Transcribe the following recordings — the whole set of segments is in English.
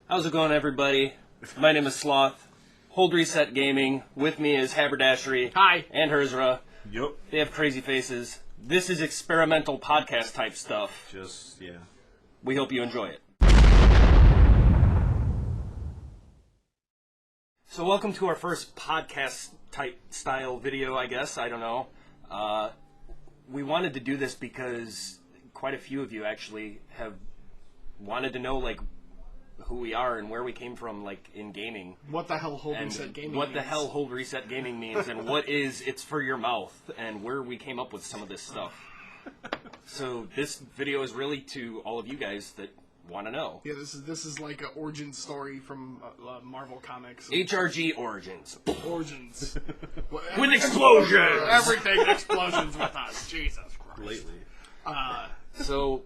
How's it going, everybody? My name is Sloth. Hold Reset Gaming. With me is Haberdashery. Hi. And Herzreh. Yep. They have crazy faces. This is experimental podcast type stuff. Yeah. We hope you enjoy it. So welcome to our first podcast type style video, I guess. I don't know. We wanted to do this because quite a few of you actually have wanted to know, like, who we are and where we came from, like, in gaming. What the hell Hold Reset Gaming What means. the hell Hold Reset Gaming means, and what is It's For Your Mouth, and where we came up with some of this stuff. So this video is really to all of you guys that want to know. Yeah, this is like an origin story from Marvel Comics. HRG Origins. Origins. With explosions! Everything explosions with us. Jesus Christ. Lately. So,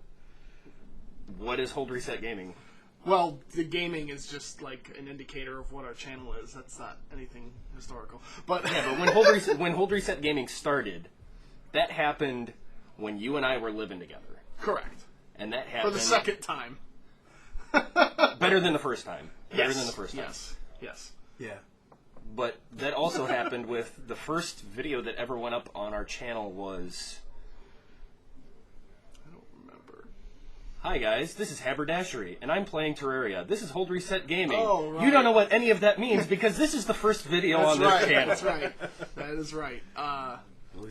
what is Hold Reset Gaming? Well, the gaming is just like an indicator of what our channel is. That's not anything historical. But Yeah, but when Hold Reset Gaming started, that happened when you and I were living together. correct. And that happened... For the second time. Better than the first time. Better Yes. than the first time. Yes. Yeah. But that also happened with the first video that ever went up on our channel was... I don't remember. Hi guys, this is Haberdashery, and I'm playing Terraria. This is Hold Reset Gaming. Oh, right. You don't know what any of that means because this is the first video on this channel. That's right. That is right.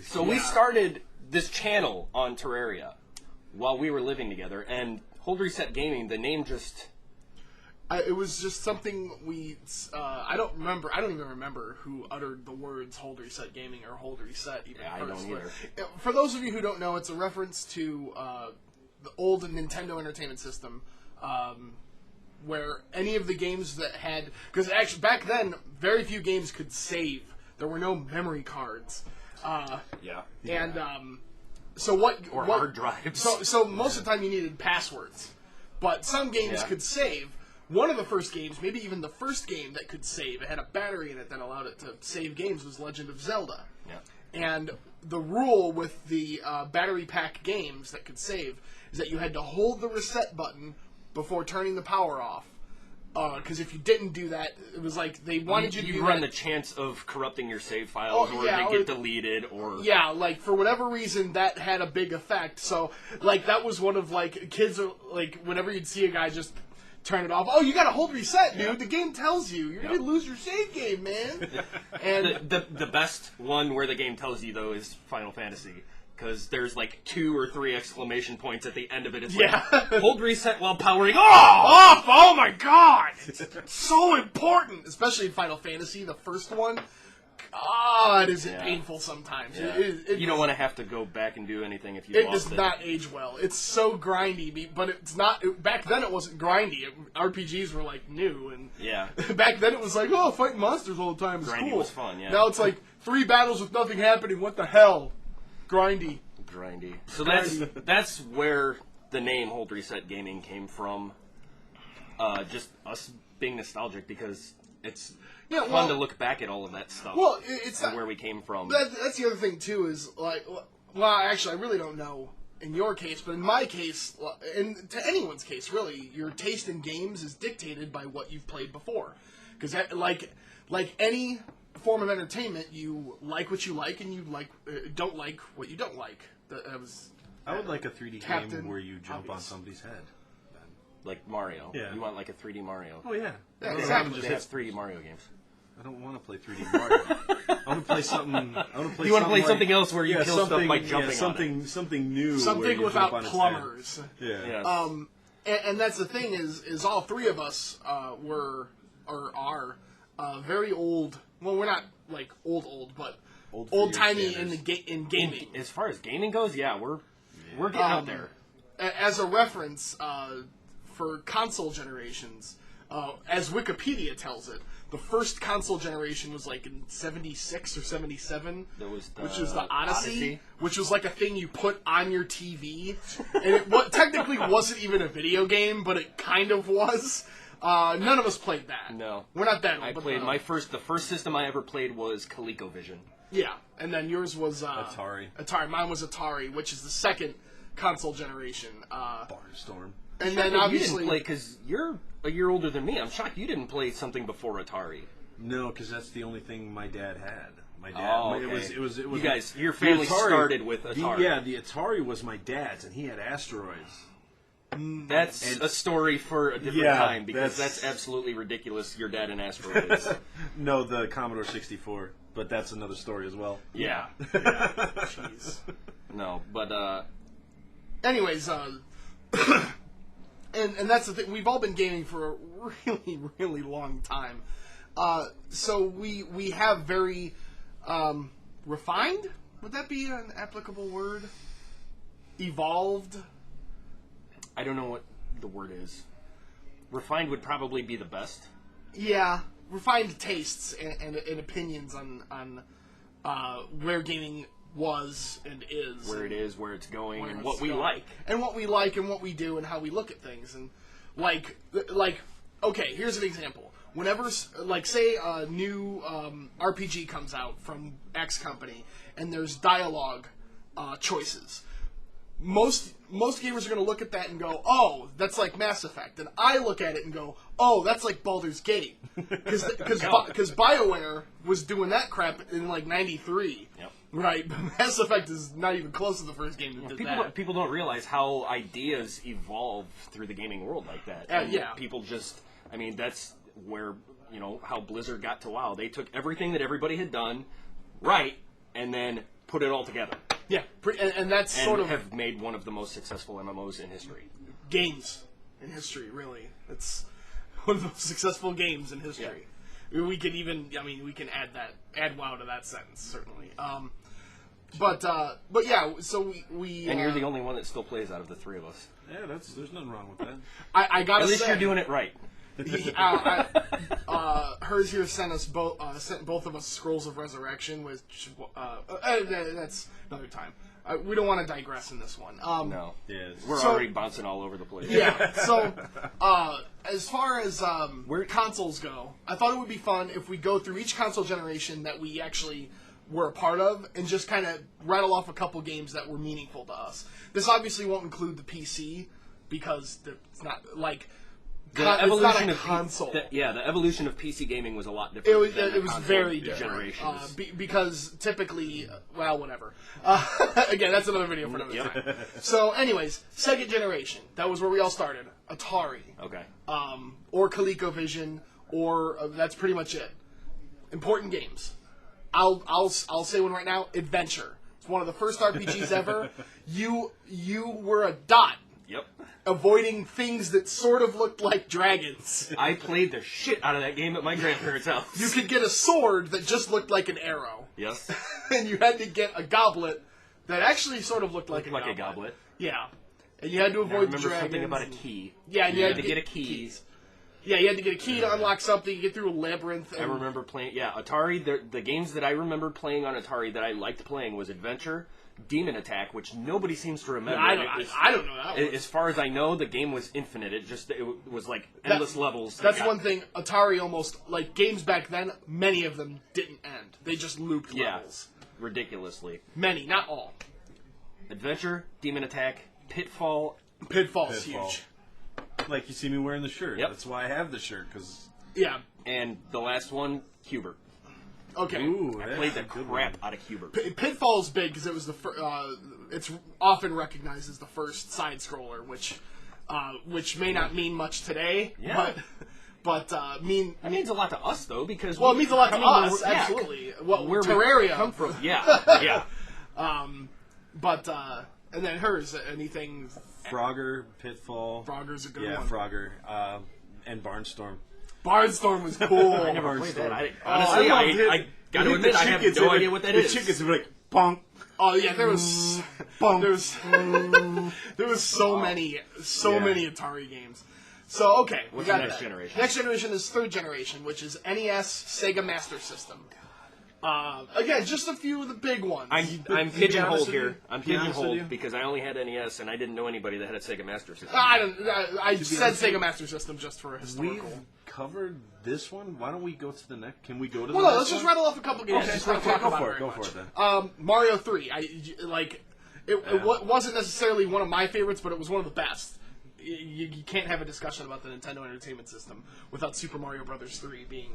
So we started this channel on Terraria while we were living together, and Hold Reset Gaming, the name just... It was just something we... I don't even remember who uttered the words Hold Reset Gaming or Hold Reset even Yeah, I first. don't either. But, for those of you who don't know, it's a reference to the old Nintendo Entertainment System, where any of the games that had... Because actually, back then, very few games could save. There were no memory cards. Yeah. And... So what? Or what, hard drives. So most of the time you needed passwords, but some games could save. One of the first games, maybe even the first game that could save, it had a battery in it that allowed it to save games, was Legend of Zelda. Yeah. And the rule with the battery pack games that could save is that you had to hold the reset button before turning the power off. Because if you didn't do that, it was like they wanted you to do run that. the chance of corrupting your save files, or they get deleted, or... Yeah, like, for whatever reason, that had a big effect. So, like, that was one of, like, kids are, like, whenever you'd see a guy just turn it off, oh, you gotta hold reset, dude. The game tells you. You're gonna lose your save game, man. And The best one where the game tells you, though, is Final Fantasy. Because there's, like, 2 or 3 exclamation points at the end of it. It's like, hold reset while powering off! Oh my god! So important! Especially in Final Fantasy, the first one. God, is it painful sometimes. Yeah. You don't want to have to go back and do anything if you It lost does not age well. It's so grindy, but it's not... back then it wasn't grindy. RPGs were, like, new, and... Yeah. Back then it was like, oh, fighting monsters all the time is Grindy cool. was fun, yeah. Now it's like, 3 battles with nothing happening, what the hell? Grindy. So that's where the name Hold Reset Gaming came from. Just us being nostalgic because it's fun to look back at all of that stuff. Well, it's and where we came from. That's the other thing too. Is like, well, actually, I really don't know in your case, but in my case, and to anyone's case, really, your taste in games is dictated by what you've played before. Because like any form of entertainment, you like what you like, and you don't like what you don't like. I would like a 3D game where you jump on somebody's head. Like Mario. Yeah. You want like a 3D Mario. Oh, yeah. Yeah, exactly. They have 3D Mario games. I don't want to play 3D Mario. I want to play something... You want to play something else where you kill stuff by jumping on it. Something new. Something without plumbers. Yeah. And that's the thing is all 3 of us are very old. Well, we're not like old, but old-timey in gaming. As far as gaming goes, yeah, we're getting up there. As a reference, for console generations, as Wikipedia tells it, the first console generation was like in 76 or 77, which was the Odyssey, which was like a thing you put on your TV. And it technically wasn't even a video game, but it kind of was. None of us played that. No. We're not that old. I played the first system I ever played was ColecoVision. Yeah, and then yours was... Atari. Mine was Atari, which is the second console generation. Barnstorm. And then obviously you didn't play because you're a year older than me. I'm shocked you didn't play something before Atari. No, because that's the only thing my dad had. My dad. Oh, okay. It was. You guys, your family started with Atari. The Atari was my dad's, and he had Asteroids. That's a story for a different time, because that's absolutely ridiculous. Your dad and Asteroids. No, the Commodore 64, but that's another story as well. Yeah. Jeez. No, but anyways, and that's the thing. We've all been gaming for a really, really long time. So we have very refined. Would that be an applicable word? Evolved. I don't know what the word is. Refined would probably be the best. Yeah, refined tastes and opinions on where gaming was and is. Where it is, where it's going, and what we like. And what we like and what we do and how we look at things. And like okay, here's an example. Whenever, like, say a new RPG comes out from X company and there's dialogue choices, most gamers are going to look at that and go, oh, that's like Mass Effect. And I look at it and go, oh, that's like Baldur's Gate. Because BioWare was doing that crap in, like, 93. Yep. Right, but Mass Effect is not even close to the first game that did that. People don't realize how ideas evolve through the gaming world like that. Yeah. People just, I mean, that's where, how Blizzard got to WoW. They took everything that everybody had done right and then put it all together. Yeah, and that's sort of... have made one of the most successful MMOs in history. Games in history, really. It's one of the most successful games in history. Yeah. We can even, we can add WoW to that sentence, certainly. But yeah, so we and you're the only one that still plays out of the three of us. Yeah, there's nothing wrong with that. I gotta say, at least you're doing it right. Herzreh sent both of us Scrolls of Resurrection, which that's another time. We don't want to digress in this one. No, we're already bouncing all over the place. Yeah. So, as far as where consoles go, I thought it would be fun if we go through each console generation that we actually were a part of and just kind of rattle off a couple games that were meaningful to us. This obviously won't include the PC because it's not like. The evolution of console. The evolution of PC gaming was a lot different. It was very different. Generations. Because typically, well, whatever. Again, that's another video for another time. So, anyways, second generation. That was where we all started. Atari. Okay. Or ColecoVision, or that's pretty much it. Important games. I'll say one right now. Adventure. It's one of the first RPGs ever. You were a dot. Yep. Avoiding things that sort of looked like dragons. I played the shit out of that game at my grandparents' house. You could get a sword that just looked like an arrow. Yes. And you had to get a goblet that actually sort of looked like a goblet. Yeah. And you had to avoid the dragons. I remember something about a key. Yeah, and you had to get a key. Keys. Yeah, you had to get a key to unlock something, you get through a labyrinth. I remember playing, Atari, the games that I remember playing on Atari that I liked playing was Adventure, Demon Attack, which nobody seems to remember. I don't know that one. As far as I know, the game was infinite. It was like endless levels. That's one thing. Atari almost, like, games back then, many of them didn't end. They just looped levels. Ridiculously. Many, not all. Adventure, Demon Attack, Pitfall. Pitfall's huge. Like, you see me wearing the shirt. Yep. That's why I have the shirt, because... Yeah. And the last one, Hubert. Okay. Ooh, I played the crap out of Hubert. Pitfall's big because it was it's often recognized as the first side scroller, which may not mean much today. Yeah. But it means a lot to us though because it means a lot to us. Absolutely. Well, where Terraria we come from. Yeah. But and then hers anything. Frogger, Pitfall. Frogger's a good one. Yeah, Frogger, and Barnstorm. Barnstorm was cool. I never played that. Honestly, I got to admit, I have no idea what that is. The chickens were like, bonk. Oh yeah, there was so many Atari games. So okay, what's we got the next that. generation? Next generation is third generation, which is NES, Sega Master System. Again, just a few of the big ones. I'm pigeonholed here. I'm pigeonholed because I only had NES and I didn't know anybody that had a Sega Master System. I said Sega Master System just for a historical. We've covered this one. Why don't we go to the next? Can we go to the next one? Let's just rattle off a couple games. Okay, go for it then. Mario 3. It wasn't necessarily one of my favorites, but it was one of the best. you can't have a discussion about the Nintendo Entertainment System without Super Mario Brothers 3 being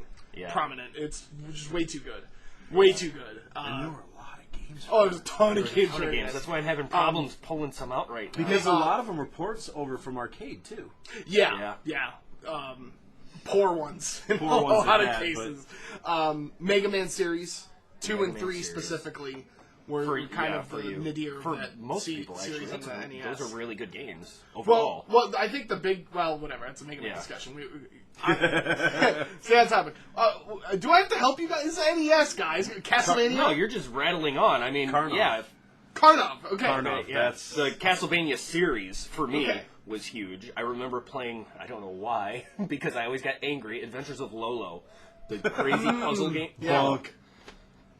prominent. It's just way too good. Way too good. And there were a lot of games. Oh, there's a ton of games. That's why I'm having problems pulling some out right now. Because a lot of them were ports over from arcade, too. Yeah. Poor ones in a lot of cases. Mega Man series 2 and 3 specifically were kind of the nadir for of that most people. Actually, series on the NES. Those are really good games overall. Well, I think the big whatever. That's a Mega Man discussion. Stay on topic. Do I have to help you guys? It's the NES, guys. Castlevania. No, you're just rattling on. I mean, Karnov. Karnov. Okay. Karnov. That's the Castlevania series for me. Okay. Was huge. I remember playing, I don't know why, because I always got angry, Adventures of Lolo, the crazy puzzle game. Yeah.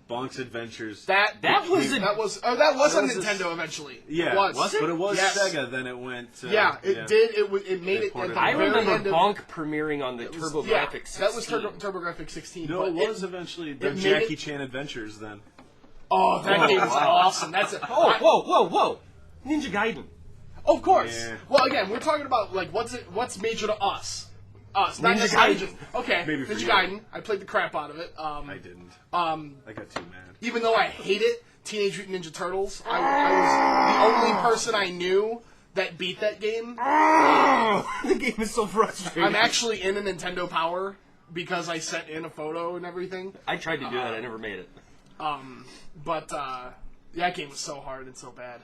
Bonk's Adventures. That was on Nintendo eventually. Yeah, it was. But it was Sega. Then it went. Did. It made it. I remember Bonk premiering on the TurboGrafx 16. That was TurboGrafx 16. No, it was eventually the Jackie Chan Adventures. Then. Oh, that game was awesome. That's it. Whoa! Ninja Gaiden. Of course. Yeah. Well, again, we're talking about like what's major to us. Not Ninja necessarily Gaiden. just okay. Maybe for Ninja you. Gaiden. I played the crap out of it. I didn't. I got too mad. Even though I hate it, Teenage Mutant Ninja Turtles. I was the only person I knew that beat that game. The game is so frustrating. I'm actually in a Nintendo Power because I sent in a photo and everything. I tried to do that. I never made it. But that game was so hard and so bad.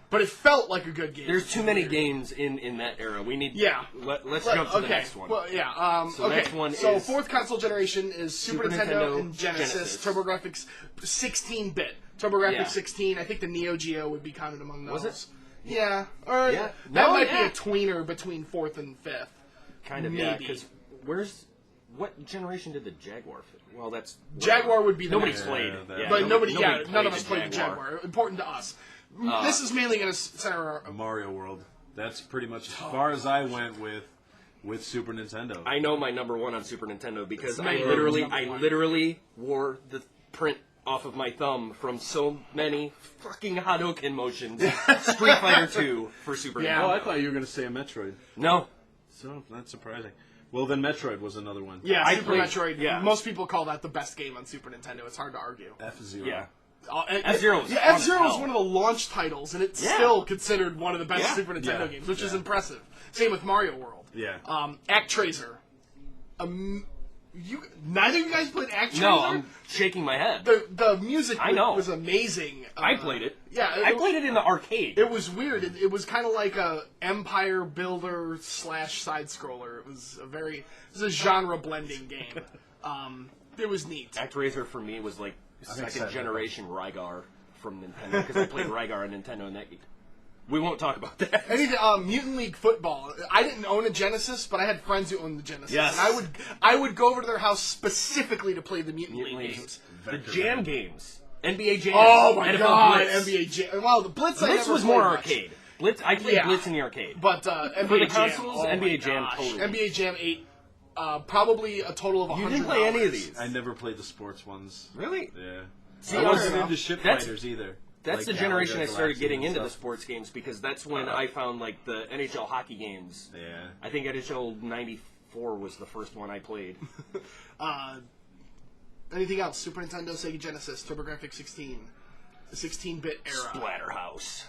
But it felt like a good game. There's too many games in that era. We need. Yeah. Let's jump to the next one. Well, yeah. So the next one so is fourth console generation is Super Nintendo and Genesis. TurboGrafx 16-bit. TurboGrafx 16. I think the Neo Geo would be counted among those. Was it? Yeah. Or that might be a tweener between fourth and fifth. Kind of. Maybe. Yeah. Because what generation did the Jaguar fit? Well, that's Jaguar would be the nobody's next played. But none of us played the Jaguar. Important to us. This is mainly going to center Mario World. That's pretty much as far as I went with Super Nintendo. I know my number one on Super Nintendo because I literally wore the print off of my thumb from so many fucking Hadouken motions. Street Fighter 2 for Super Nintendo. Oh, I thought you were going to say a Metroid. No. So, that's surprising. Well, then Metroid was another one. Yeah, Super Metroid. Yeah. Most people call that the best game on Super Nintendo. It's hard to argue. F-Zero. Yeah. F-Zero was F-Zero was one of the launch titles, and it's still considered one of the best Super Nintendo games, which is impressive. Same with Mario World. Yeah. ActRaiser. Neither of you guys played ActRaiser? No, I'm shaking my head. The music was amazing. I played it. Yeah, I played it in the arcade. It was weird. It was kind of like a Empire Builder / side scroller. It was a genre blending game. It was neat. ActRaiser for me was like second generation Rygar from Nintendo because I played Rygar on Nintendo and that. We won't talk about that. Mutant League Football. I didn't own a Genesis, but I had friends who owned the Genesis. Yes. And I would go over to their house specifically to play the Mutant League games. The Jam games. NBA Jam. Oh my NFL god, Blitz. NBA Jam. Well, the Blitz was more arcade. Blitz, I played Blitz in the arcade. But NBA for the Jam. consoles, NBA Jam totally. NBA Jam 8. Probably a total of 100. You didn't play any of these. I never played the sports ones. Really? Yeah. See, I wasn't into ship fighters either. That's the generation I started getting into the sports games because that's when I found like the NHL hockey games. Yeah. I think NHL '94 was the first one I played. Anything else? Super Nintendo, Sega Genesis, TurboGrafx 16, the 16-bit era. Splatterhouse.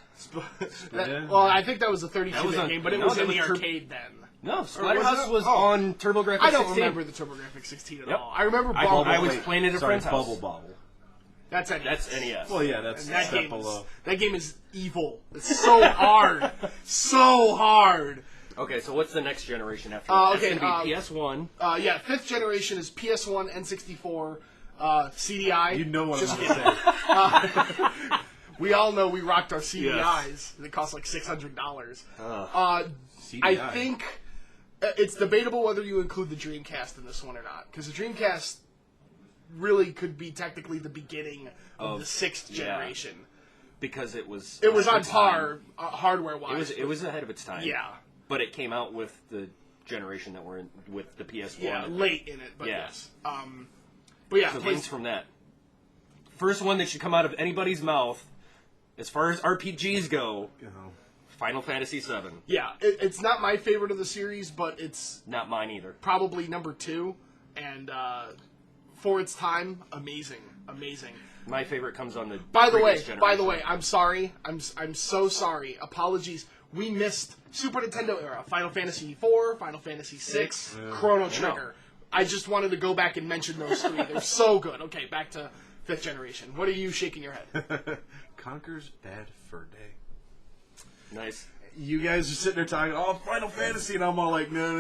Well, I think that was a 32-bit game, but it was in the arcade then. No, Splatterhouse was on TurboGrafx 16. I don't remember the TurboGrafx 16 at all. I remember I was playing it at a friend's house. Bubble Bobble. That's NES. That's NES. Well, yeah, that's that step game below. That game is evil. It's so hard. So hard. Okay, so what's the next generation after? Okay, it's going to be PS1. Yeah, fifth generation is PS1, N64, CDI. You know what I'm going to say. We all know we rocked our CDIs. They cost like $600. CDI. I think it's debatable whether you include the Dreamcast in this one or not, because the Dreamcast really could be technically the beginning of the sixth generation. Because it was on par hardware-wise. It was ahead of its time. Yeah. But it came out with the generation that we're in, with the PS1. Yeah, late in it, but yes. So games from that. First one that should come out of anybody's mouth, as far as RPGs go, Final Fantasy VII. Yeah, it's not my favorite of the series, but it's Not mine either. probably number 2, and for its time, amazing. My favorite comes on the By the previous generation. way, I'm sorry. I'm so sorry. Apologies. We missed Super Nintendo era. Final Fantasy IV, Final Fantasy VI, Chrono Trigger. I just wanted to go back and mention those 3. They're so good. Okay, back to 5th generation. What are you shaking your head? Conker's Bad Fur Day. Nice. You guys are sitting there talking, Final Fantasy, and I'm all like, no.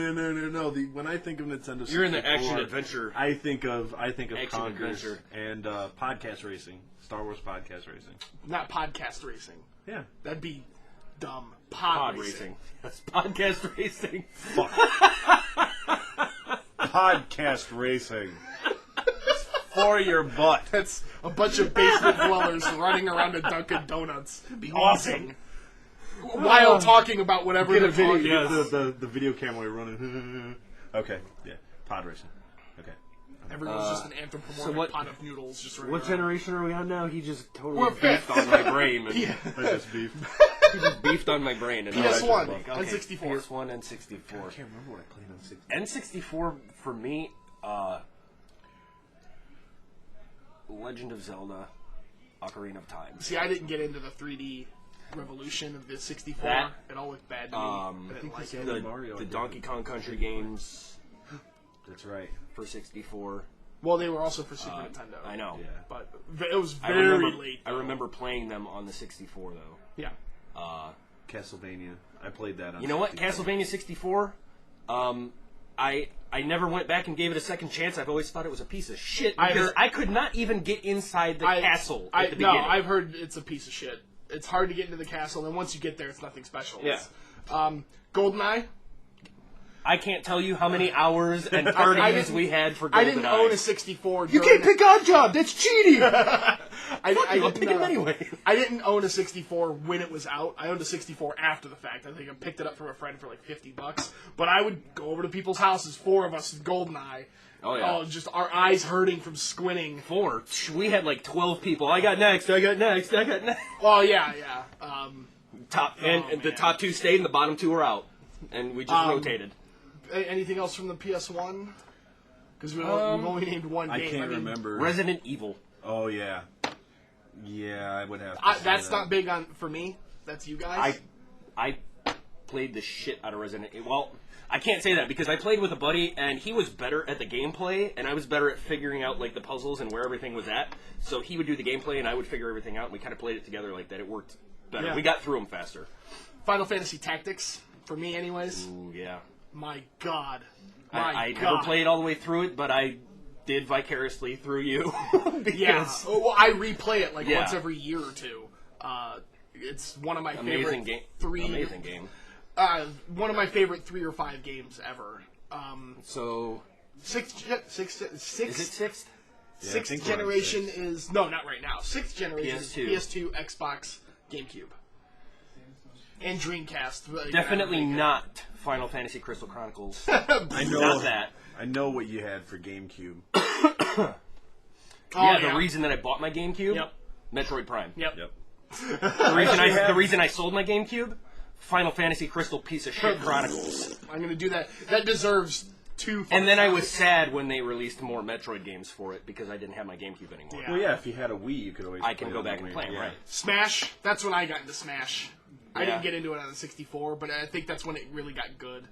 When I think of Nintendo, You're in the 64, action adventure. I think of Action Conker's adventure. and podcast racing, Star Wars podcast racing. Not podcast racing. Yeah, That'd be dumb. Pod racing. That's podcast racing. fuck. Podcast racing. For your butt. That's a bunch of basement dwellers running around a Dunkin' Donuts. It'd be awesome. While talking about whatever Get a they're talking video, about. the video camera running. Okay, yeah, pod racing. Okay. Everyone's just an anthropomorphic pot of noodles just running What around. generation are we on now? He just totally We're beefed fifth. on my brain. And Yeah. I just beef. He just beefed on my brain. And PS1 okay, and 64. PS1 and 64. I can't remember what I played on 60. N64 for me, Legend of Zelda, Ocarina of Time. See, I didn't get into the 3D revolution of the 64. That, it all looked bad to me. I didn't like it. the Mario, The Donkey Kong Country games That's right. for 64. Well, they were also for Super Nintendo. I know. Yeah. But it was I very remember, late. I remember playing them on the 64 though. Yeah. Castlevania. I played that on You know what? 64. Castlevania 64. I never went back and gave it a second chance. I've always thought it was a piece of shit because I could not even get inside the castle at the beginning. No, I've heard it's a piece of shit. It's hard to get into the castle, and once you get there, it's nothing special. Yeah. GoldenEye. I can't tell you how many hours and parties we had for GoldenEye. I didn't own a 64. You can't pick odd job. That's cheating. I'll pick him anyway. I didn't own a 64 when it was out. I owned a 64 after the fact. I think I picked it up from a friend for like $50. But I would go over to people's houses, 4 of us, with GoldenEye. Oh, yeah. Just our eyes hurting from squinting. 4. We had like 12 people. I got next. I got next. Well, yeah. The top 2 stayed and the bottom 2 were out. And we just rotated. Anything else from the PS1? Because we've only named one I game. can't remember. Resident Evil. Oh, yeah. Yeah, I would have to say That's that. not big on for me. That's you guys. I played the shit out of Resident Evil. Well, I can't say that because I played with a buddy and he was better at the gameplay and I was better at figuring out like the puzzles and where everything was at. So he would do the gameplay and I would figure everything out and we kind of played it together like that. It worked better. Yeah. We got through them faster. Final Fantasy Tactics, for me anyways. Ooh, yeah. My God. I never played all the way through it, but I did vicariously through you. Yeah. Well, I replay it like Yeah. once every year or two. It's one of my Amazing favorite game. 3. Amazing game. One of my favorite 3 or 5 games ever. So, Sixth is it 6th? Yeah, I sixth think we're on generation 6. is not right now. 6th generation PS2. is PS2, Xbox, GameCube, and Dreamcast. Definitely not Final Fantasy Crystal Chronicles. I know Not that. I know what you had for GameCube. The reason that I bought my GameCube, Yep. Metroid Prime. Yep. The reason I sold my GameCube, Final Fantasy Crystal piece of shit Chronicles. I'm gonna do that. That deserves 2. And then I was sad when they released more Metroid games for it because I didn't have my GameCube anymore. Yeah. Well, yeah, if you had a Wii, you could always I can play go it back on and the play Wii, it, right? Smash. That's when I got into Smash. I Yeah. didn't get into it on the 64, but I think that's when it really got good.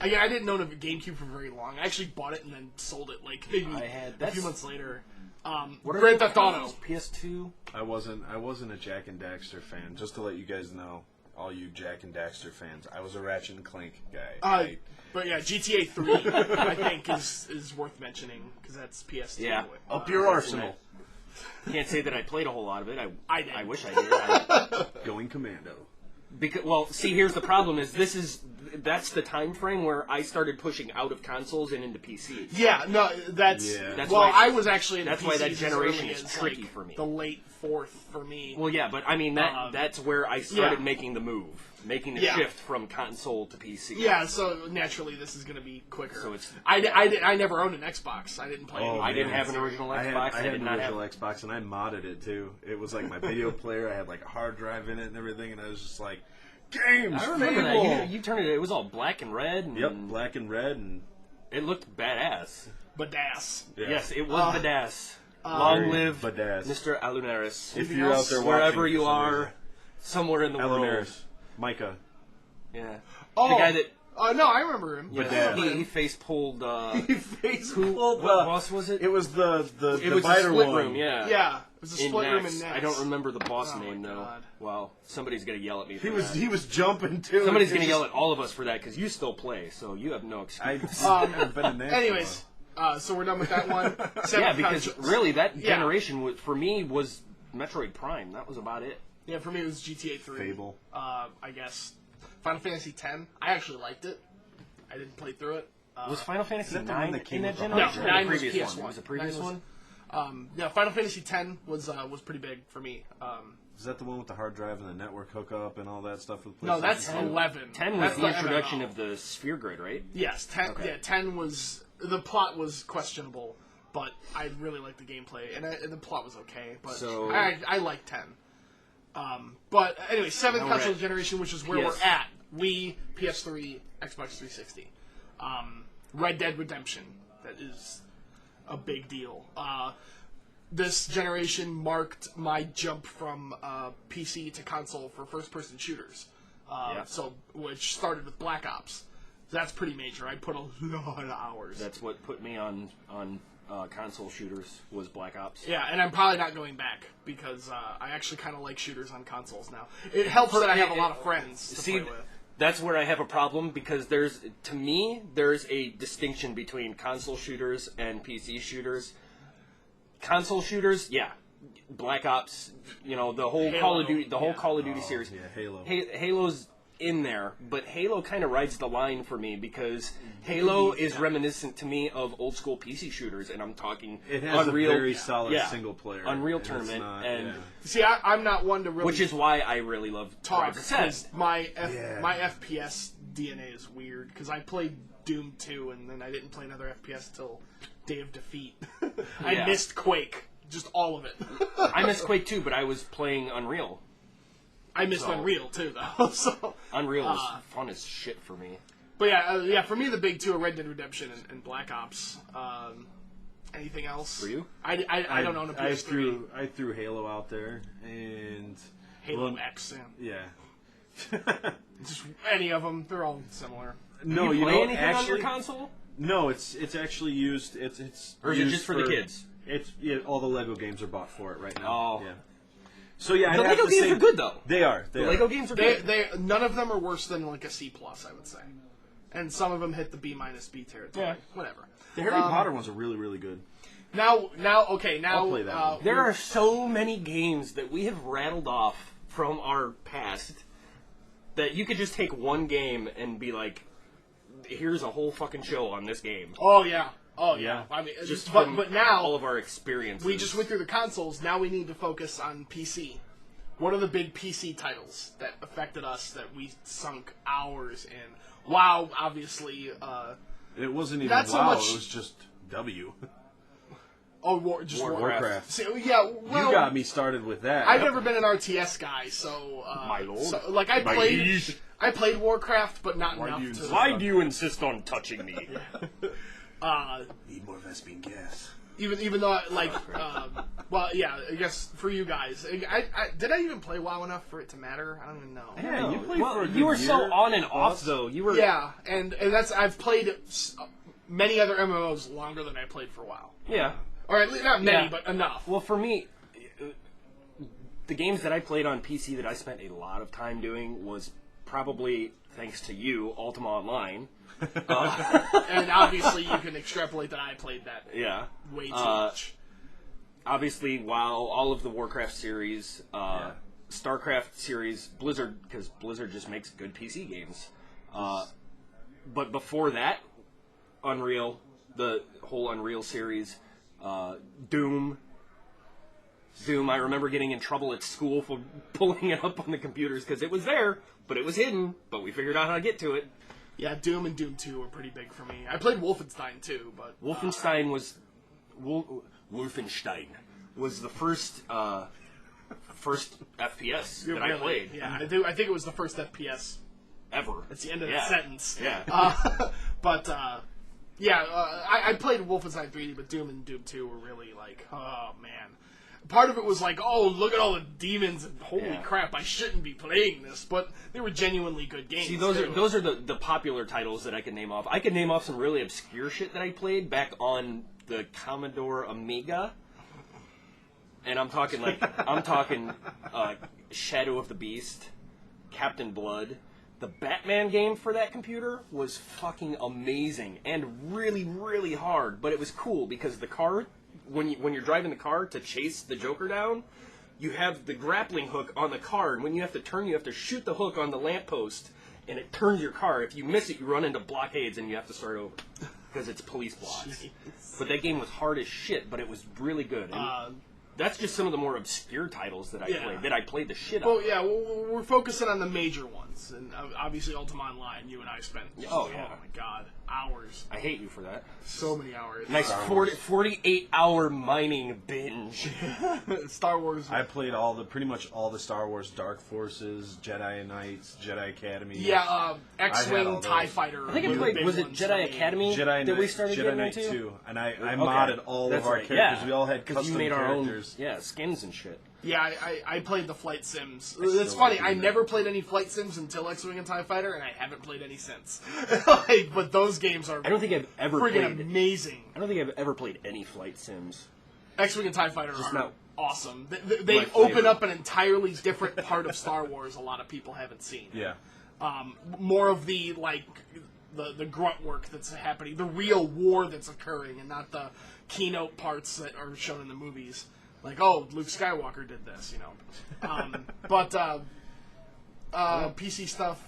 Again, I didn't own a GameCube for very long. I actually bought it and then sold it like maybe a few months later. Grand Theft Auto. PS2. I wasn't a Jack and Daxter fan. Just to let you guys know, all you Jack and Daxter fans, I was a Ratchet and Clank guy. But yeah, GTA 3 I think is worth mentioning because that's PS2. Yeah. Up your arsenal. Can't say that I played a whole lot of it. I did. wish I did. Going commando. Because, well, see, here's the problem: is this is that's the time frame where I started pushing out of consoles and into PC. Yeah, no, that's well, why, I was actually into that's PCs why that generation as is tricky for me. The late 4th for me. Well, yeah, but I mean that's where I started making the move, making the shift from console to PC. Yeah, so naturally this is going to be quicker. So it's I never owned an Xbox. I didn't play. I didn't have an original Xbox. I had an original Xbox, and I modded it too. It was like my video player. I had like a hard drive in it and everything, and I was just like, games. I remember that. You turned it. It was all black and red. And yep, black and red, and it looked badass. Badass. Yeah. Yes, it was badass. Long live badass. Mr. Alunaris. If you're out there wherever watching, you are, somewhere in the world. Micah. Yeah. Oh, the guy that. No, I remember him. Yeah, he face pulled. He face pulled. What boss was it? It was the it was biter the split one. room. Yeah. Yeah, it was a split room in Next. Next. I don't remember the boss name though. God. Well, somebody's gonna yell at me. He was jumping too. Somebody's gonna yell at all of us for that because you still play, so you have no excuse. I've never been in there. Anyways, so we're done with that one. Yeah, because really that generation for me was Metroid Prime. That was about it. Yeah, for me it was GTA 3. Fable. I guess. Final Fantasy X. I actually liked it. I didn't play through it. Was Final Fantasy that the one 9 that came in that with the generation? No, Or 9 the was previous PS1. one. It was the previous 9 was- one? Yeah, Final Fantasy X was pretty big for me. Is that the one with the hard drive and the network hookup and all that stuff? With No, that's PlayStation? 11. 10 was That's the introduction MMO. of the sphere grid, right? Yes, 10. Okay. Yeah, 10 was the plot was questionable, but I really liked the gameplay and the plot was okay. But So- I liked 10. But anyway, 7th Now we're console at generation, which is where PS. we're at. Wii, PS3, Xbox 360. Red Dead Redemption. That is a big deal. This generation marked my jump from PC to console for first-person shooters. So, which started with Black Ops. That's pretty major. I put a lot of hours. That's what put me on console shooters was Black Ops. Yeah, and I'm probably not going back because I actually kind of like shooters on consoles now. It helps that I have a lot of friends to play with. That's where I have a problem because there's a distinction between console shooters and PC shooters. Console shooters, yeah, Black Ops, the whole Halo. Call of Duty, Call of Duty series. Yeah, Halo. Halo's in there, but Halo kind of rides the line for me because Halo is reminiscent to me of old school PC shooters, and I'm talking It has Unreal, a very solid single player. Unreal and it's Tournament, not- and yeah. See, I'm not one to really which is why I really love talk Drive to because Set. my FPS DNA is weird because I played Doom 2 and then I didn't play another FPS till Day of Defeat. I Yeah. missed Quake, just all of it. I miss Quake too, but I was playing Unreal. I missed Unreal too, though. So, Unreal was fun as shit for me. but yeah, for me the big two are Red Dead Redemption and Black Ops. Anything else? For you? I don't own a PS3. I threw Halo out there, and Halo X. yeah. Just any of them. They're all similar. No, you play anything on actually, your console? No, it's actually used. It's Or is it used just for the kids? It's all the Lego games are bought for it right now. Oh. Yeah. So yeah, The Lego games are good though. They are. The Lego games are good. None of them are worse than like a C+, I would say. And some of them hit the B- B territory. Yeah. Whatever. The Harry Potter ones are really, really good. Now, I'll play that one. There are so many games that we have rattled off from our past that you could just take one game and be like, here's a whole fucking show on this game. Oh yeah. Yeah. I mean, Just but from now all of our experiences. we just went through the consoles. Now we need to focus on PC. What are the big PC titles that affected us that we sunk hours in? WoW, obviously. It wasn't even Not so WoW. much- It was just W. Warcraft. So, yeah, well, You got me started with that. I've never been an RTS guy, so My lord. So, like I played Warcraft, but not enough to. Why do you insist on touching me? Need more Vespine gas. Even though well, yeah, I guess for you guys, did I even play WoW enough for it to matter? I don't even know. Yeah, you played Well, for a good you were so year. on and off though. You were Yeah, and that's I've played many other MMOs longer than I played for WoW, yeah. or at least not many, Yeah. but enough. Well, for me, the games that I played on PC that I spent a lot of time doing was probably, thanks to you, Ultima Online. And obviously, you can extrapolate that I played that Yeah. way too much. Obviously, WoW, all of the Warcraft series, StarCraft series, Blizzard, because Blizzard just makes good PC games. But before that, Unreal, the whole Unreal series, Doom. I remember getting in trouble at school for pulling it up on the computers because it was there, but it was hidden, but we figured out how to get to it. Yeah, Doom and Doom 2 were pretty big for me. I played Wolfenstein too, but... Wolfenstein was the first FPS that I played. Yeah, I think it was the first FPS ever. That's the end of the sentence. Yeah. I played Wolfenstein 3D, but Doom and Doom 2 were really like, oh man. Part of it was like, oh, look at all the demons, and holy crap, I shouldn't be playing this, but they were genuinely good games. See, those are the popular titles that I can name off. I can name off some really obscure shit that I played back on the Commodore Amiga. And I'm talking Shadow of the Beast, Captain Blood. The Batman game for that computer was fucking amazing and really, really hard, but it was cool because the car, when you're driving the car to chase the Joker down, you have the grappling hook on the car, and when you have to turn, you have to shoot the hook on the lamppost, and it turns your car. If you miss it, you run into blockades, and you have to start over because it's police blocks. Jeez. But that game was hard as shit, but it was really good. And that's just some of the more obscure titles that I played. That I played the shit out of. Well, yeah, we're focusing on the major ones, and obviously Ultima Online. You and I spent. Oh my god, hours. I hate you for that. So many hours. Nice 48-hour mining binge. Star Wars. I played pretty much all the Star Wars Dark Forces, Jedi Knights, Jedi Academy. Yeah, X-Wing, TIE Fighter. I think I played. Was it Jedi Academy? We started Jedi Knight into? 2, and I modded all of our characters. Yeah. We all had custom you made characters. Our own, skins and shit. Yeah, I played the flight sims. It's funny, I never played any flight sims until X-Wing and TIE Fighter, and I haven't played any since. But those games are I don't think I've ever played amazing. I don't think I've ever played any flight sims. X-Wing and TIE Fighter are not awesome. They open up an entirely different part of Star Wars a lot of people haven't seen. Yeah. More of the, the grunt work that's happening, the real war that's occurring, and not the keynote parts that are shown in the movies. Like, oh, Luke Skywalker did this, PC stuff,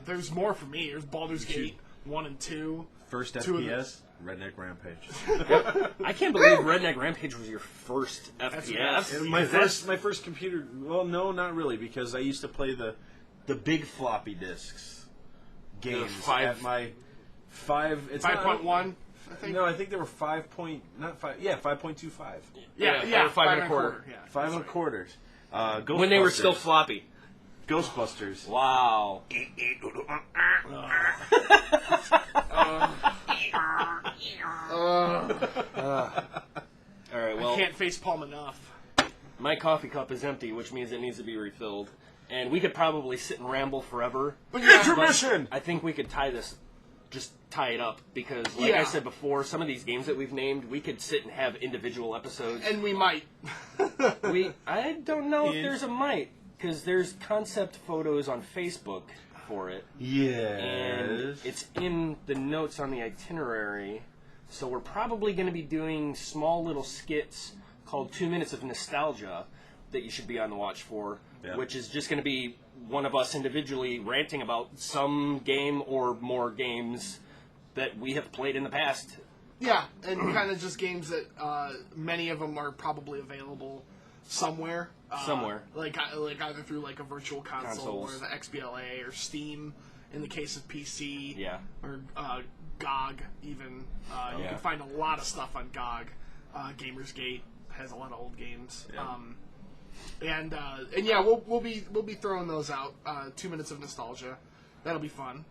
there's more for me. There's Baldur's Gate 1 and 2. First FPS, Redneck Rampage. I can't believe Redneck Rampage was your first FPS. My first computer, well, no, not really, because I used to play the big floppy disks games at my 5.1. I think they were 5.25. Yeah, 5 1/4. Yeah, 5 1/4. When they were still floppy. Ghostbusters. Wow. All right, well, I can't facepalm enough. My coffee cup is empty, which means it needs to be refilled. And we could probably sit and ramble forever. But intermission! I think we could tie it up, because like I said before, some of these games that we've named, we could sit and have individual episodes. And we might. I don't know if there's a might, because there's concept photos on Facebook for it. Yes. And it's in the notes on the itinerary, so we're probably going to be doing small little skits called 2 Minutes of Nostalgia that you should be on the watch for, which is just going to be one of us individually ranting about some game or more games that we have played in the past. Yeah, and kind of just games that many of them are probably available somewhere. Like either through a virtual console or the XBLA or Steam in the case of PC. Yeah. Or GOG even. You can find a lot of stuff on GOG. Gamersgate has a lot of old games. Yeah. We'll be throwing those out. 2 Minutes of Nostalgia. That'll be fun.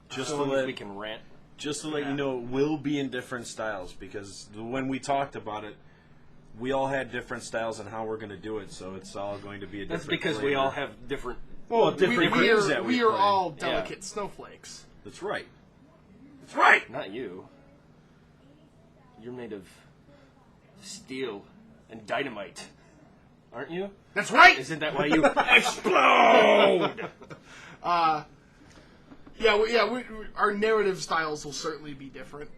Just so that we can rant. Just to let you know, it will be in different styles, because when we talked about it, we all had different styles on how we're going to do it, so it's all going to be a different. That's because we all have different. Different games that we are all delicate snowflakes. That's right. That's right. Not you. You're made of steel and dynamite, aren't you? That's right. Isn't that why you explode? Our narrative styles will certainly be different.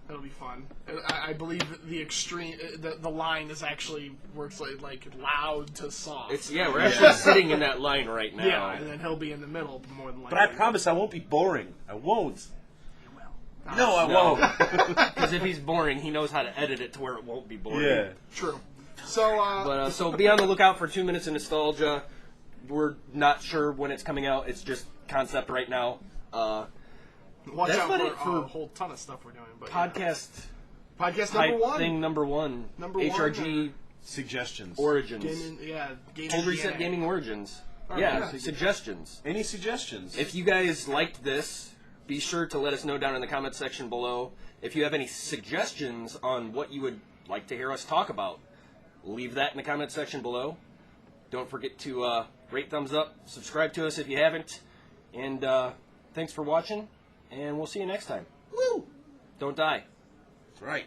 It'll be fun. I believe the extreme, the line is actually works like loud to soft. We're actually sitting in that line right now. Yeah, and then he'll be in the middle more than likely. But I promise I won't be boring. I won't. You will. No, I won't. Because if he's boring, he knows how to edit it to where it won't be boring. Yeah. True. So, so be on the lookout for 2 Minutes of Nostalgia. We're not sure when it's coming out. It's just concept right now. Watch that's out for a whole ton of stuff we're doing. But podcast number one. Thing number one. HRG suggestions. Origins. Gaming Full Reset Gaming Origins. Suggestions. Any suggestions? If you guys liked this, be sure to let us know down in the comments section below. If you have any suggestions on what you would like to hear us talk about, leave that in the comments section below. Don't forget to rate, thumbs up, subscribe to us if you haven't. And thanks for watching, and we'll see you next time. Woo! Don't die. That's right.